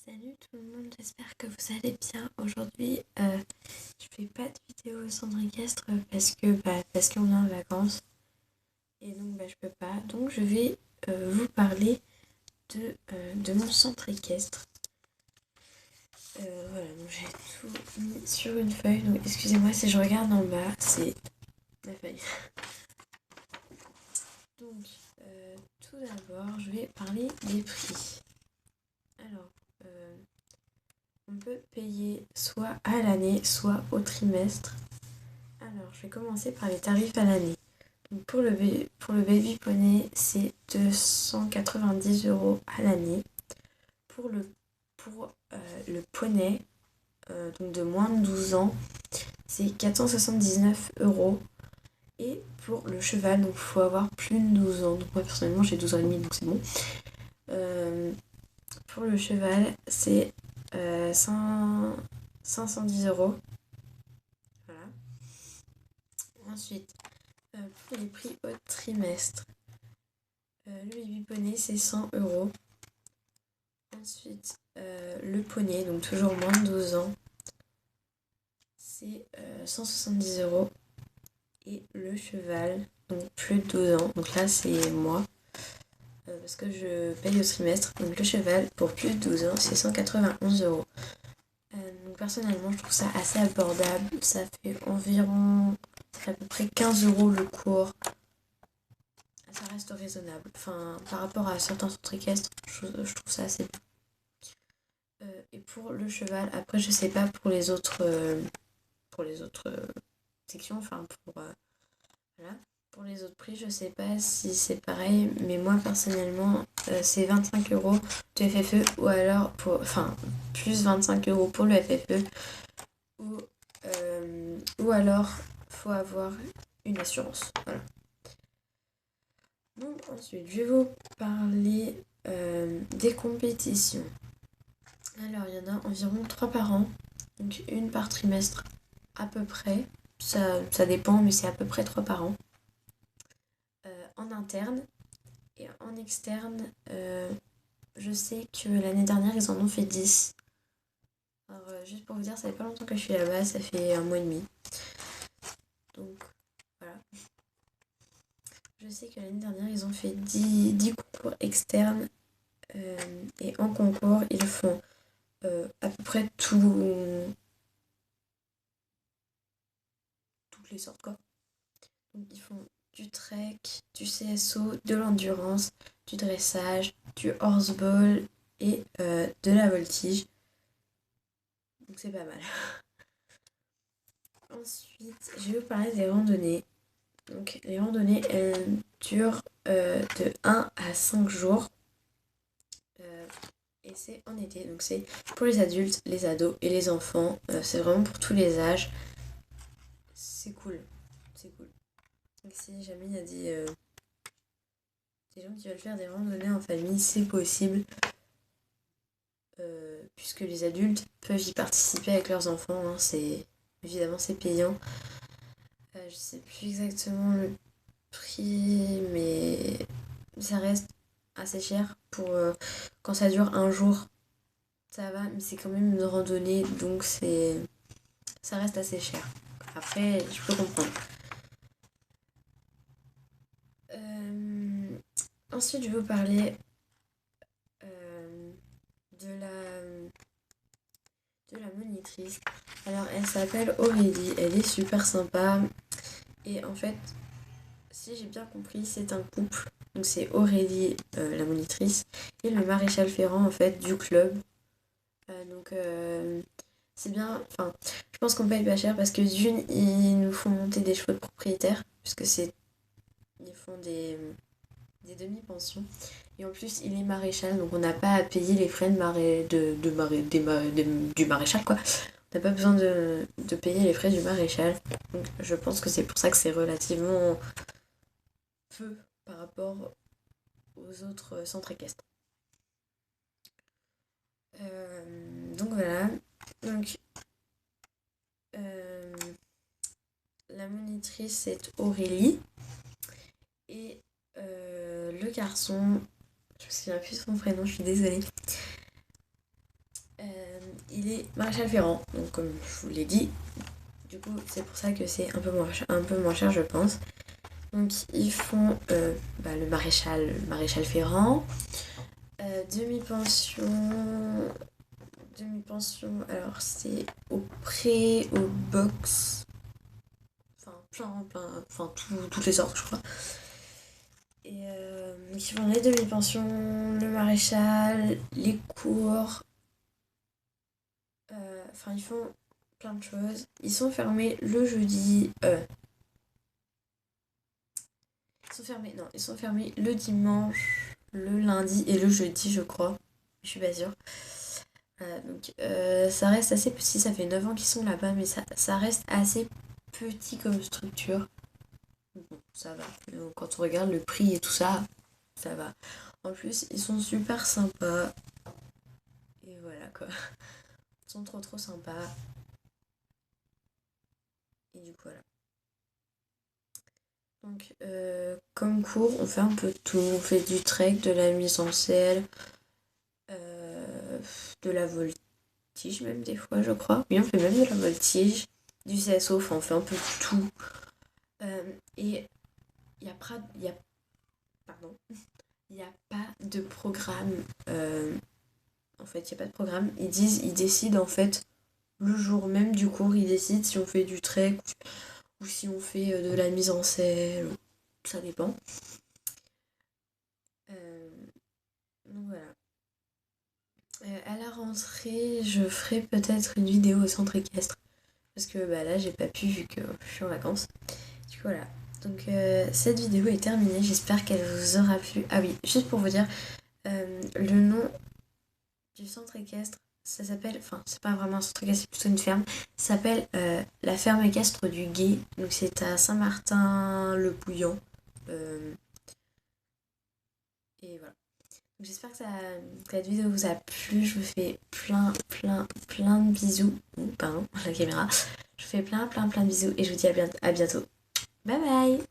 Salut tout le monde, j'espère que vous allez bien. Aujourd'hui, je fais pas de vidéo au centre équestre parce qu'on est en vacances et donc je peux pas. Donc je vais vous parler de mon centre équestre. Voilà, donc j'ai tout mis sur une feuille. Donc excusez-moi si je regarde en bas, c'est la feuille. Donc tout d'abord, je vais parler des prix. Alors, on peut payer soit à l'année, soit au trimestre. Alors, je vais commencer par les tarifs à l'année. Donc pour le baby poney, c'est 290 € à l'année. Pour le poney, donc de moins de 12 ans, c'est 479 €. Et pour le cheval, donc il faut avoir plus de 12 ans. Donc moi personnellement j'ai 12 ans et demi, donc c'est bon. Pour le cheval, c'est 510 €. Voilà. Ensuite, pour les prix au trimestre, le baby poney c'est 100 €. Ensuite, le poney, donc toujours moins de 12 ans, c'est 170 €. Et le cheval, donc plus de 12 ans, donc là c'est moi, parce que je paye au trimestre. Donc le cheval pour plus de 12 ans, c'est 191 €. Donc personnellement, je trouve ça assez abordable. Ça fait à peu près 15 € le cours. Ça reste raisonnable. Enfin, par rapport à certains centres équestres, je trouve ça assez bien. Et pour le cheval, après, je sais pas pour les autres, sections. Enfin, voilà. Pour les autres prix, je sais pas si c'est pareil, mais moi personnellement, c'est 25 € de FFE ou alors plus 25 € pour le FFE ou alors faut avoir une assurance. Voilà. Donc ensuite, je vais vous parler des compétitions. Alors, il y en a environ 3 par an, donc une par trimestre à peu près. Ça dépend, mais c'est à peu près 3 par an. En interne et en externe, je sais que l'année dernière, ils en ont fait 10. Alors, juste pour vous dire, ça fait pas longtemps que je suis là-bas, ça fait un mois et demi. Donc, voilà. Je sais que l'année dernière, ils ont fait 10 concours externes. Et en concours, ils font à peu près toutes les sortes, quoi. Donc, ils font du trek, du CSO, de l'endurance, du dressage, du horseball et de la voltige. Donc, c'est pas mal. Ensuite, je vais vous parler des randonnées. Donc, les randonnées, elles durent de 1 à 5 jours. Et c'est en été. Donc, c'est pour les adultes, les ados et les enfants. C'est vraiment pour tous les âges. C'est cool. C'est cool. Donc, si jamais il y a des gens qui veulent faire des randonnées en famille, c'est possible. Puisque les adultes peuvent y participer avec leurs enfants. Hein. Évidemment, c'est payant. Je sais plus exactement le prix, mais ça reste assez cher pour quand ça dure un jour. Ça va, mais c'est quand même une randonnée, donc ça reste assez cher. Après, je peux comprendre. Ensuite, je vais vous parler de la monitrice. Alors, elle s'appelle Aurélie, elle est super sympa. Et en fait, si j'ai bien compris, c'est un couple. Donc, c'est Aurélie, la monitrice, et le maréchal Ferrand, en fait, du club. Donc, c'est bien. Enfin, je pense qu'on paye pas cher parce que d'une, ils nous font monter des chevaux de propriétaire, puisque ils font des demi-pensions. Et en plus, il est maréchal, donc on n'a pas à payer les frais du maréchal, quoi. On n'a pas besoin de payer les frais du maréchal. Donc je pense que c'est pour ça que c'est relativement peu par rapport aux autres centres équestres. Donc voilà. Donc la monitrice, c'est Aurélie. Et le garçon, je me souviens plus de son prénom, je suis désolée. il est maréchal Ferrand, donc comme je vous l'ai dit, du coup c'est pour ça que c'est un peu moins cher je pense. Donc ils font le maréchal Ferrand, demi-pension, alors c'est au pré, au box, enfin toutes les sortes je crois. Et donc ils font les demi-pensions, le maréchal, les cours, ils font plein de choses. Ils sont fermés le jeudi, ils sont fermés le dimanche, le lundi et le jeudi je crois, je suis pas sûre. Donc ça reste assez petit, ça fait 9 ans qu'ils sont là-bas, mais ça reste assez petit comme structure. Bon, ça va. Quand on regarde le prix et tout ça, ça va. En plus, ils sont super sympas. Et voilà quoi. Ils sont trop sympas. Et du coup, voilà. Donc, comme cours, on fait un peu de tout. On fait du trek, de la mise en selle, de la voltige même des fois, je crois. Oui, on fait même de la voltige, du CSO, enfin, on fait un peu de tout. Et il n'y a pas... Pardon. Il n'y a pas de programme. En fait, il n'y a pas de programme. Ils décident en fait le jour même du cours, ils décident si on fait du trek ou si on fait de la mise en selle. Ça dépend. Donc voilà. À la rentrée, je ferai peut-être une vidéo au centre équestre. Parce que là, j'ai pas pu vu que je suis en vacances. Du coup, voilà. Donc cette vidéo est terminée. J'espère qu'elle vous aura plu. Ah oui, juste pour vous dire, le nom du centre équestre, ça s'appelle, enfin c'est pas vraiment un centre équestre, c'est plutôt une ferme, ça s'appelle la ferme équestre du Gué, donc c'est à Saint-Martin-le-Bouillant. Et voilà. Donc, j'espère que cette vidéo vous a plu, je vous fais plein de bisous, pardon, la caméra, je vous fais plein de bisous et je vous dis à bientôt. Bye bye.